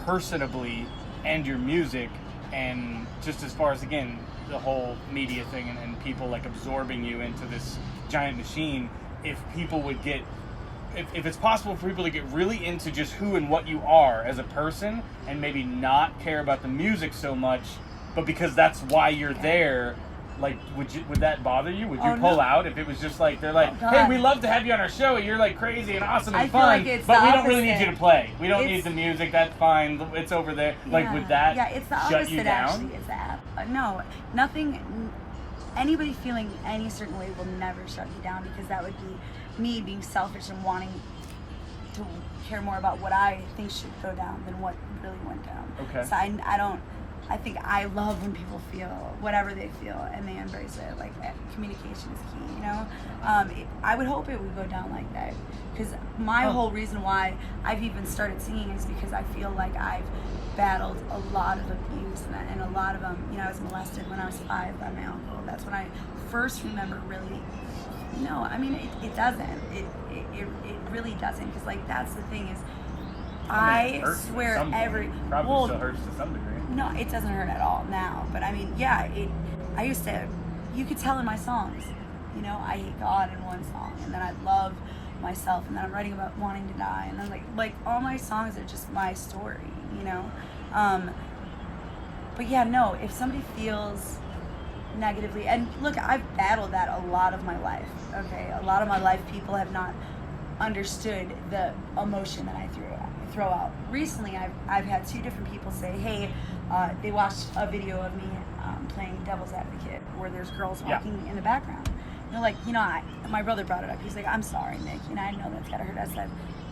personably and your music, and just as far as, again, the whole media thing and people, like, absorbing you into this giant machine, if people would get, if it's possible for people to get really into just who and what you are as a person and maybe not care about the music so much, but because that's why you're there, like, would that bother you? Would you
Oh,
pull
no.
out if it was just like, they're like,
Oh,
hey,
God.
we love to have you on our show, you're like crazy and awesome and
I feel
fun,
like it's
but
the
we don't really need
opposite.
you to play. We don't need
It's-
the music, that's fine, it's over there. Like, would that
Yeah, it's the
shut
opposite,
you down?
actually. It's no, nothing. Anybody feeling any certain way will never shut you down because that would be me being selfish and wanting to care more about what I think should go down than what really went down.
Okay.
So I think I love when people feel whatever they feel and they embrace it. Like, communication is key, you know? I would hope it would go down like that. Because my whole reason why I've even started singing is because I feel like I've battled a lot of abuse and a lot of you know, I was molested when I was 5 by my uncle. That's when I first remember really. No, I mean, it doesn't. It really doesn't. Because, like, that's the thing is,
I mean, it
I
hurts
swear
at some point.
every.
Probably
well,
still hurts to some degree.
no, it doesn't hurt at all now. But I mean, yeah, I used to, you could tell in my songs, you know, I hate God in one song, and then I love myself, and then I'm writing about wanting to die, and then like all my songs are just my story, you know. But yeah, no, if somebody feels negatively, and look, I've battled that a lot of my life. Okay, a lot of my life, people have not understood the emotion that I throw out. Recently, I've had 2 different people say, hey, they watched a video of me playing devil's advocate where there's girls walking in the background. And they're like, you know, my brother brought it up. He's like, I'm sorry, Nick. You know, I know that's gotta hurt. I said,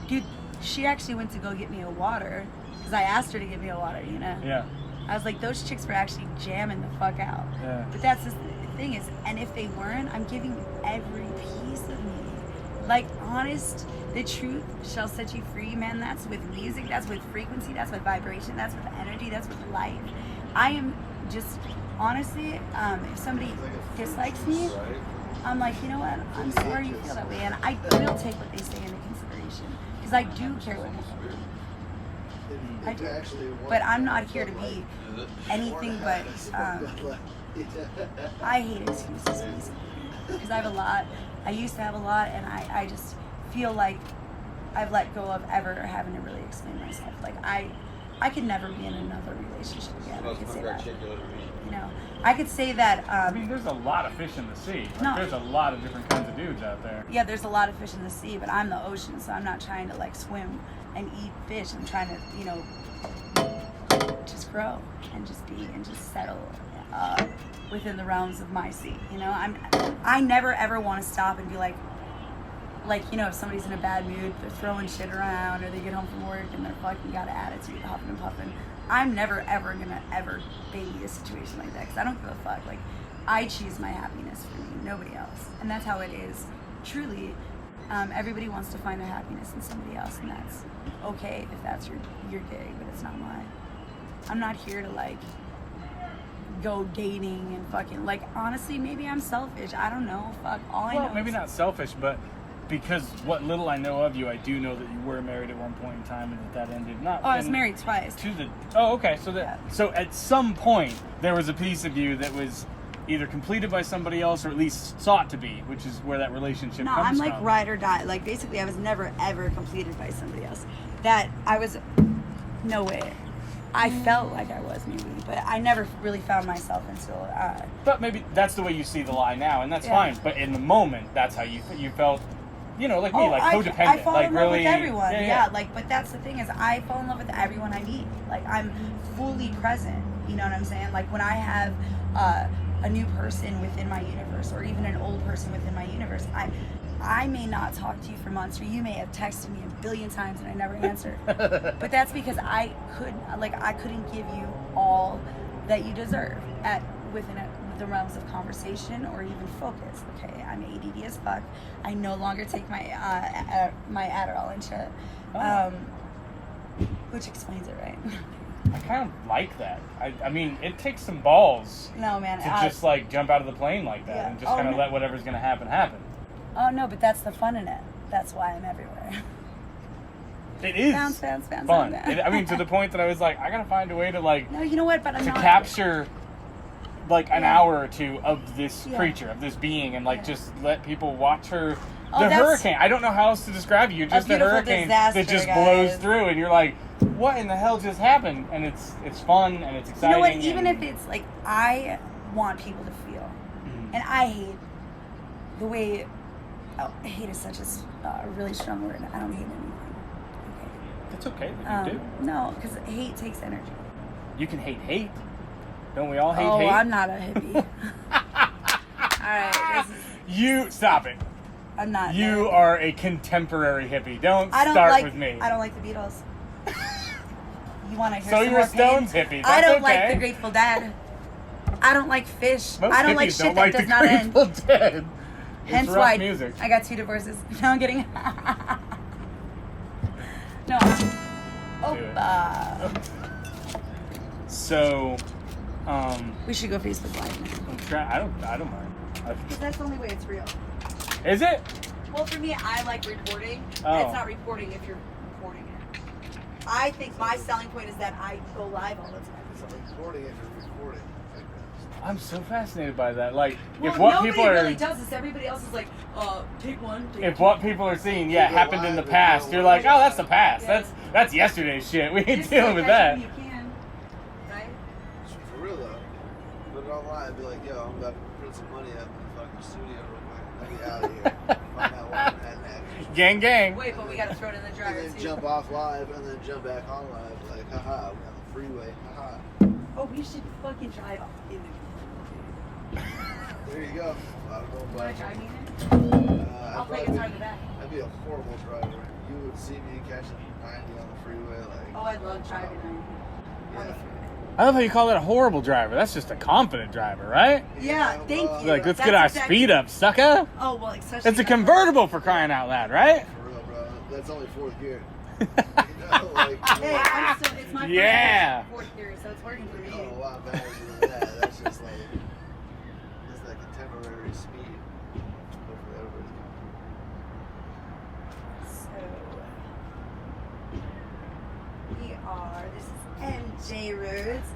dude, she actually went to go get me a water because I asked her to get me a water. You know.
Yeah.
I was like, those chicks were actually jamming the fuck out.
Yeah.
But that's the thing is, and if they weren't, I'm giving you every piece of me. Like, honest, the truth shall set you free, man. That's with music, that's with frequency, that's with vibration, that's with energy, that's with life. I am just honestly, if somebody dislikes me, I'm like, you know what? I'm sorry you feel that way, and I will take what they say into consideration because I do care what people think. I do, but I'm not here to be anything but. I hate excuses because I have a lot. I used to have a lot, and I just feel like I've let go of ever having to really explain myself. Like I could never be in another relationship again. I could say that. You know, I could say that.
I mean, there's a lot of fish in the sea. Like,
No.
There's a lot of different kinds of dudes out there.
Yeah, there's a lot of fish in the sea, but I'm the ocean, so I'm not trying to like swim and eat fish. I'm trying to, you know, just grow and just be and just settle within the realms of my sea. You know, I never ever want to stop and be like, you know, if somebody's in a bad mood, they're throwing shit around, or they get home from work and they're fucking got an attitude, huffing and puffing. I'm never ever gonna ever baby a situation like that because I don't give a fuck. Like, I choose my happiness for me, nobody else, and that's how it is. Truly, everybody wants to find their happiness in somebody else, and that's okay if that's your gig, but it's not mine. I'm not here to like go dating and fucking like. Honestly, maybe I'm selfish. I don't know. Fuck. All I know.
Well, maybe
is,
not selfish, but because what little I know of you, I do know that you were married at one point in time and that ended. Not.
Oh, I was married twice.
Oh, okay. So
Yeah.
so at some point there was a piece of you that was either completed by somebody else or at least sought to be, which is where that relationship
No,
comes
I'm like
from.
ride or die. Like basically, I was never ever completed by somebody else. That I was, no way. I felt like I was maybe, but I never really found myself until.
But maybe that's the way you see the lie now, and that's
Yeah.
fine. But in the moment, that's how you felt. You know, like me, like codependent.
I fall
like
in love
really,
with everyone.
Yeah,
Yeah, like, but that's the thing is, I fall in love with everyone I meet. Like, I'm fully present. You know what I'm saying? Like, when I have a new person within my universe, or even an old person within my universe, I may not talk to you for months, or you may have texted me a billion times and I never answered. But that's because I couldn't give you all that you deserve within the realms of conversation or even focus. Okay, I'm ADD as fuck. I no longer take my my Adderall and shit, which explains it, right?
I kind of like that. I mean, it takes some balls
No, man.
to just like jump out of the plane like that
Yeah.
and just kind of
no.
let whatever's gonna happen happen.
Oh no, but that's the fun in it. That's why I'm everywhere.
It is
Bounce,
fun.
bounce.
I mean, to the point that I was like, I gotta find a way to like
No, you know what? But I'm
to
not.
capture like an
Yeah.
hour or two of this
Yeah.
creature, of this being, and like
Yeah.
just let people watch her.
Oh,
The
that's
hurricane. I don't know how else to describe you. You're just a
beautiful
hurricane
disaster,
that just
guys.
blows through, and you're like, what in the hell just happened? And it's fun and it's
You
exciting.
know what? Even
and,
if it's like, I want people to feel, and I hate the way. Oh, hate is such a really strong word. I don't hate anything.
it's okay.
Okay.
You do.
No, because hate takes energy.
You can hate. Don't we all hate
Oh,
hate?
I'm not a hippie. All right,
You stop it.
I'm not.
You are a contemporary hippie. Don't
I don't
start
like.
with me.
I don't like the Beatles. You want to hear
So
some
you're
more
a Stones
pain?
hippie.
I
That's
don't like
okay.
the Grateful Dead. I don't like Fish.
Most
I don't like
hippies
shit
don't
that
like
does
the
not end.
Grateful Dead.
Hence
it's rock
why
music.
I got 2 divorces. No, I'm kidding. No. Opa.
So,
We should go Facebook Live now.
I'm trying. I don't mind.
That's the only way it's real.
Is it?
Well, for me, I like reporting.
Oh.
It's not reporting if you're reporting it. I think my selling point is that I go live all the time.
So recording if you're recording.
I'm so fascinated by that. Like,
Well,
if what
nobody
people are,
really does this. Everybody else is like, take one. Take
if
two.
what people are seeing,
Keep it
happened in the
live and
past,
go
you're
live.
like, oh, that's the past.
Yeah.
That's yesterday's shit. We ain't
Just
dealing
like
with
that
that.
shit when you can, right?
For real though. Put it online, be like, yo, I'm about to put some money up in the fucking studio real quick. Let me out of here. Find out what I'm at next.
Gang, gang.
Wait, but we gotta throw it in the dryer
And then
too.
jump off live and then jump back on live. Like, haha, we on the freeway. Haha.
Oh, we should fucking drive in the.
There you go. I don't know
Wanna
about
drive me in?
I'd
I'll play
probably
guitar in the back.
I'd be a horrible driver. You would see me catching 90 on the freeway, like.
Oh, I love driving on the
Yeah.
freeway.
I love how you call that a horrible driver. That's just a confident driver, right?
Yeah, thank you.
Like, let's
That's
get our
exactly-
speed up, sucker.
Oh, well, especially.
It's a convertible for crying out loud, right?
For real, bro. That's only 4th gear. You know, like.
Hey, I'm still, it's my
Yeah.
first 4th year, so it's working for me.
Oh, a lot better than that. that's just like it's like a temporary speed. Hopefully everybody's
coming. So we are. This is MJ Roadz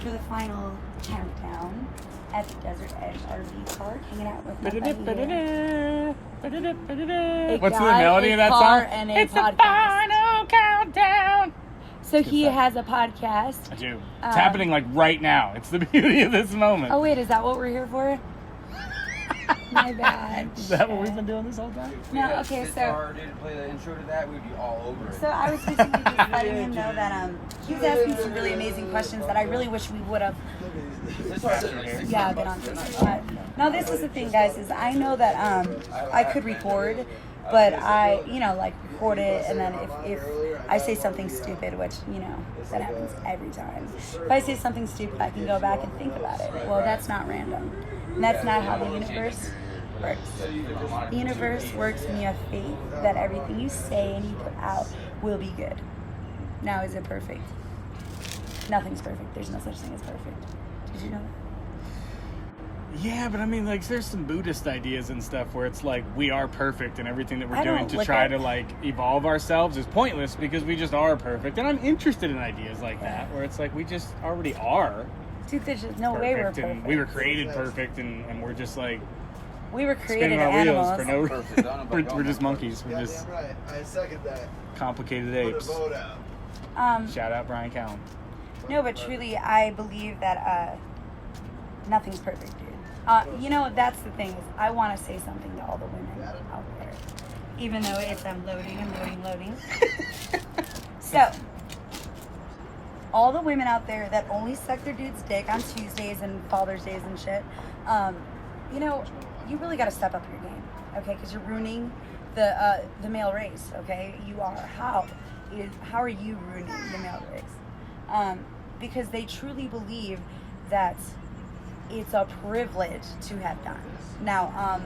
for the final countdown at the Desert Edge RV Park, hanging out with my buddy here.
What's the melody of that song?
And a
It's
podcast.
the final countdown.
So he has a podcast.
I do. It's happening like right now. It's the beauty of this moment.
Oh wait, is that what we're here for? My bad.
Is that what we've been doing this whole time?
No, okay, so
didn't play the intro to that, we'd be all over it.
so I was basically just letting him know that he was asking some really amazing questions that I really wish we would have been on this. Now this is the thing, guys, is I know that I could record, but I record it, and then if I say something stupid, which that happens every time, if I say something stupid, I can go back and think about it. Well, that's not random, and that's not how the universe works. The universe works when you have faith that everything you say and you put out will be good. Now, is it perfect? Nothing's perfect. There's no such thing as perfect. Did you know that?
Yeah, but I mean, like, there's some Buddhist ideas and stuff where it's like we are perfect and everything that we're
I
doing
don't
to
look
try
at-
to, like, evolve ourselves is pointless because we just are perfect. And I'm interested in ideas like that where it's like we just already are
Dude, there's just no
perfect.
way we're
And
perfect.
we were created perfect and we're just, like,
We were created
spinning our wheels
animals.
for no
Perfect. I don't know about
we're just
y'all,
monkeys. We're just
Goddamn right. I second that.
complicated
Put a
apes.
vote out.
Shout out Brian Callen.
No, but truly, I believe that nothing's perfect, dude. That's the thing is, I want to say something to all the women out there, even though it's I'm loading. So, all the women out there that only suck their dude's dick on Tuesdays and Father's Days and shit, you really got to step up your game, okay? Because you're ruining the male race, okay? You are. How are you ruining the male race? Because they truly believe that it's a privilege to have done. Now,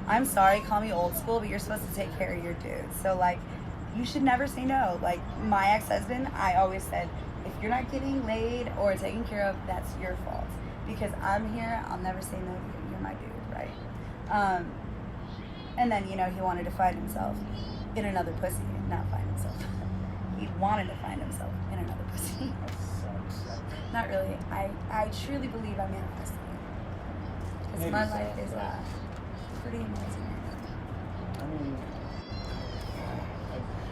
I'm sorry, call me old school, but you're supposed to take care of your dude. So, like, you should never say no. Like, my ex-husband, I always said, if you're not getting laid or taken care of, that's your fault. Because I'm here, I'll never say no to you. You're my dude, right? And then, he wanted to find himself in another pussy. Not find himself. He wanted to find himself in another pussy. Not really. I truly believe I manifested it. Because my life is pretty amazing right
I mean,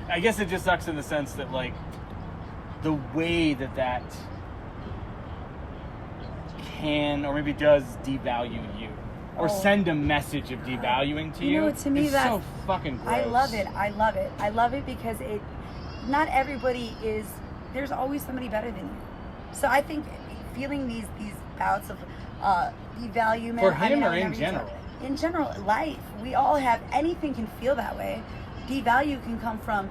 I guess it just sucks in the sense that, like, the way that can or maybe does devalue you or send a message of devaluing to you,
to me
is
that's
so fucking gross.
I love it because not everybody is, there's always somebody better than you. So I think feeling these bouts of devaluation
For him or in general?
In general, life. We all have, anything can feel that way. Devalue can come from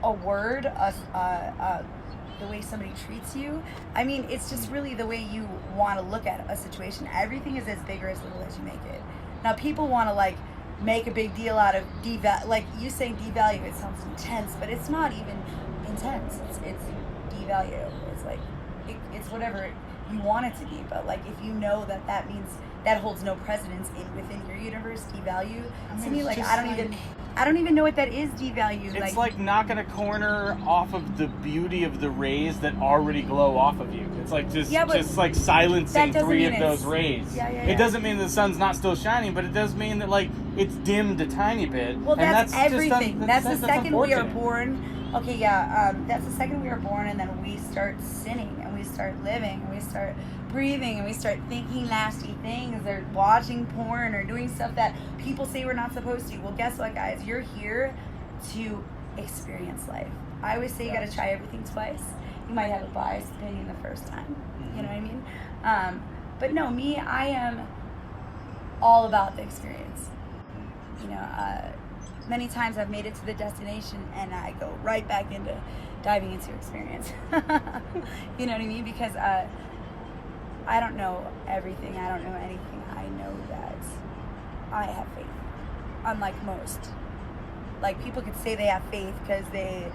a word, the way somebody treats you. I mean, it's just really the way you want to look at a situation. Everything is as big or as little as you make it. Now, people want to, like, make a big deal out of like you saying devalue. It sounds intense, but it's not even intense. It's devalue. It's like it's whatever you want it to be. But, like, if you know that means that holds no precedence within your universe, devalue. To me, like, I don't even know what that is, devalue.
It's like knocking a corner off of the beauty of the rays that already glow off of you. It's like just like silencing
that doesn't
3
mean
of those rays.
Yeah.
It doesn't mean the sun's not still shining, but it does mean that, like, it's dimmed a tiny bit.
Well, that's everything. That's the second we are
unfortunate.
born. Okay, yeah. That's the second we are born, and then we start sinning, and we start living, and we start breathing, and we start thinking nasty things, or watching porn, or doing stuff that people say we're not supposed to. Well, guess what, guys? You're here to experience life. I always say you got to try everything twice. You might have a biased opinion the first time. You know what I mean? But no, me, I am all about the experience. Many times I've made it to the destination and I go right back into diving into experience. You know what I mean? Because I don't know everything. I don't know anything. I know that I have faith, unlike most. Like, people could say they have faith because they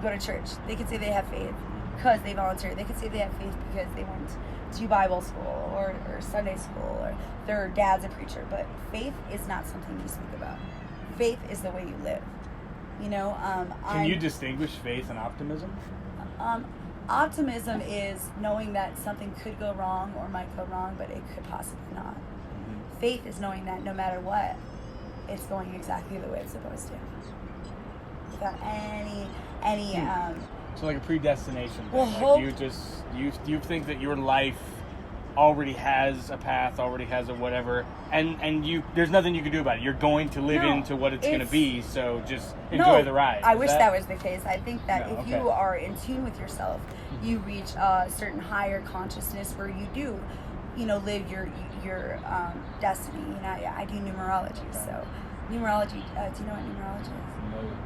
go to church. They could say they have faith because they volunteer. They could say they have faith because they went to Bible school or Sunday school or their dad's a preacher. But faith is not something you speak about. Faith is the way you live. You know,
Can you distinguish faith and optimism?
Optimism is knowing that something could go wrong or might go wrong, but it could possibly not. Faith is knowing that no matter what, it's going exactly the way it's supposed to, without any.
So like a predestination.
Well,
Like you think that your life already has a path, already has a whatever, and there's nothing you can do about it. You're going to live into what it's going to be. So just enjoy the ride.
I wish that was the case. I think that
No,
if
okay.
you are in tune with yourself, you reach a certain higher consciousness where you do, live your destiny. I do numerology, so numerology. Do you know what numerology is?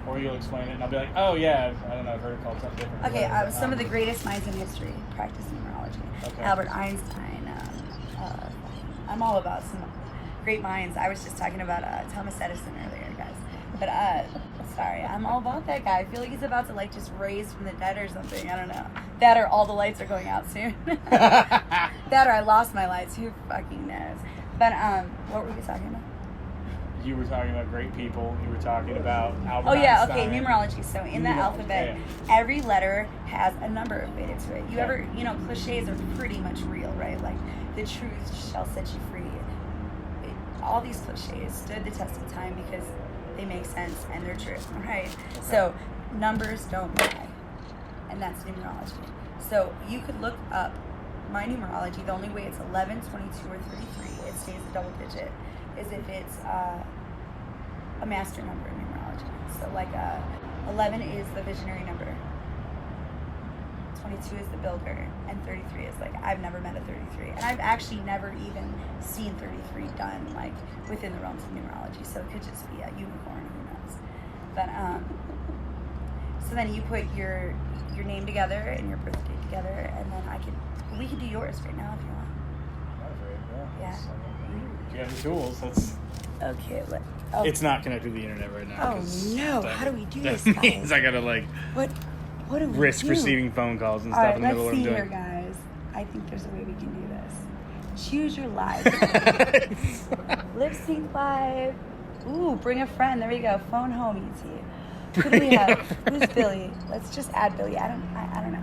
Or you'll explain it, and I'll be like, oh yeah, I don't know, I've heard it called something different.
Okay, some of the greatest minds in history practice numerology.
Okay.
Albert Einstein. I'm all about some great minds. I was just talking about Thomas Edison earlier, guys. But sorry, I'm all about that guy. I feel like he's about to just raise from the dead or something. I don't know. That or all the lights are going out soon. That or I lost my lights. Who fucking knows? But what were we talking about?
You were talking about great people. You were talking about Albert
Oh yeah,
Einstein.
okay, numerology. So in the alphabet, every letter has a number equated to it. You ever, cliches are pretty much real, right? Like, the truth shall set you free. All these cliches stood the test of time because they make sense and they're true, right? Okay. So numbers don't lie, and that's numerology. So you could look up my numerology. The only way it's 11, 22, or 33, it stays a double digit, is if it's a master number in numerology. So 11 is the visionary number, 22 is the builder, and 33 is I've never met a 33. And I've actually never even seen 33 done within the realms of numerology. So it could just be a unicorn, who knows. But so then you put your name together and your birth date together, and then we could do yours right now if you want.
Yeah.
Yeah.
If you have the tools, that's...
Okay,
It's not connected to the internet right now.
Oh no! How do we do this,
That
guys?
means I gotta
What do we
risk
do?
receiving phone calls and
All
stuff
right,
in the middle of
let's
what
see
I'm
here,
doing.
guys. I think there's a way we can do this. Choose your live. Lip sync live. Ooh, bring a friend. There we go. Phone home, ET. Who do we have? Who's Billy? Let's just add Billy. I don't know.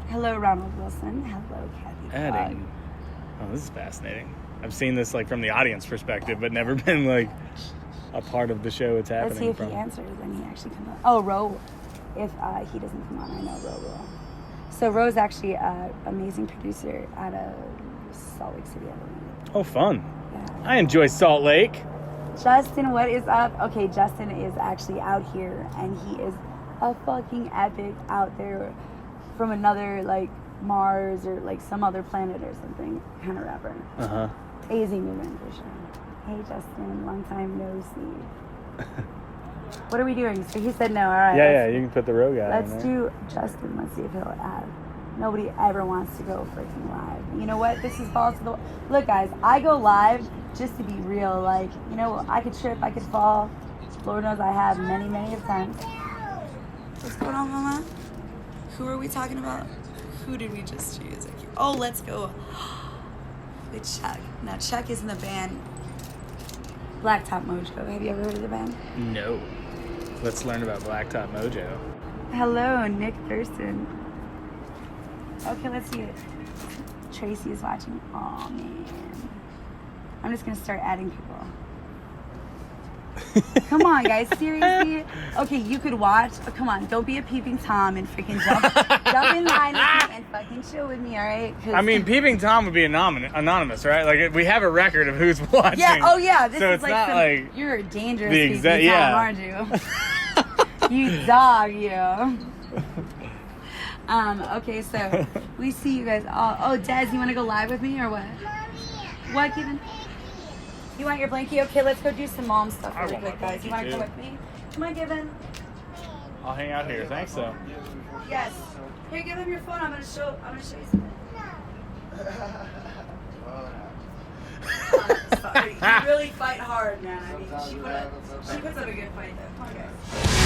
Hello, Ronald Wilson. Hello, Kathy.
Adding. Oh, this is fascinating. I've seen this from the audience perspective, but never been a part of the show it's happening
Let's see if
from.
he answers and he actually comes on. Oh, Ro. If he doesn't come on, I know Ro will. So Ro's actually an amazing producer out of Salt Lake City, I believe.
Oh, fun.
Yeah.
I enjoy Salt Lake.
Justin, what is up? Okay, Justin is actually out here, and he is a fucking epic out there from another, Mars or, some other planet or something kind of rapper.
Uh-huh.
AZ movement for sure. Hey, Justin, long time no see. What are we doing? So he said no. All right.
Yeah, you can put the row guy
Let's
in there.
do Justin. Let's see if he'll add. Nobody ever wants to go freaking live. You know what? This is balls to the... Look, guys, I go live just to be real. I could trip, I could fall. Lord knows I have many, many times. What's going on, Mama? Who are we talking about? Who did we just choose? Oh, let's go with Chuck. Now, Chuck is in the band Blacktop Mojo. Have you ever heard of the band?
No. Let's learn about Blacktop Mojo.
Hello, Nick Thurston. Okay, let's see it. Tracy is watching. Oh man. I'm just gonna start adding people. Come on, guys, seriously? Okay, you could watch. Oh, come on, don't be a peeping Tom and freaking jump in line with me and fucking chill with me, all right?
I mean, Peeping Tom would be anonymous, right? We have a record of who's watching.
Yeah. Oh yeah. This
so
is
it's not
you're a dangerous
the
peeping
exact.
Tom,
Yeah.
aren't you? You dog, you. Okay, so we see you guys. Oh, Des, you want to go live with me or what? What, Given? You want your blankie? Okay, let's go do some mom stuff really quick, guys. You want to come with me? Come on, Given.
I'll hang out here. Thanks, though.
Yes. Here, give him your phone. I'm gonna show you something. You really fight hard, man. I mean, she puts up a good fight, though. Come on, guys.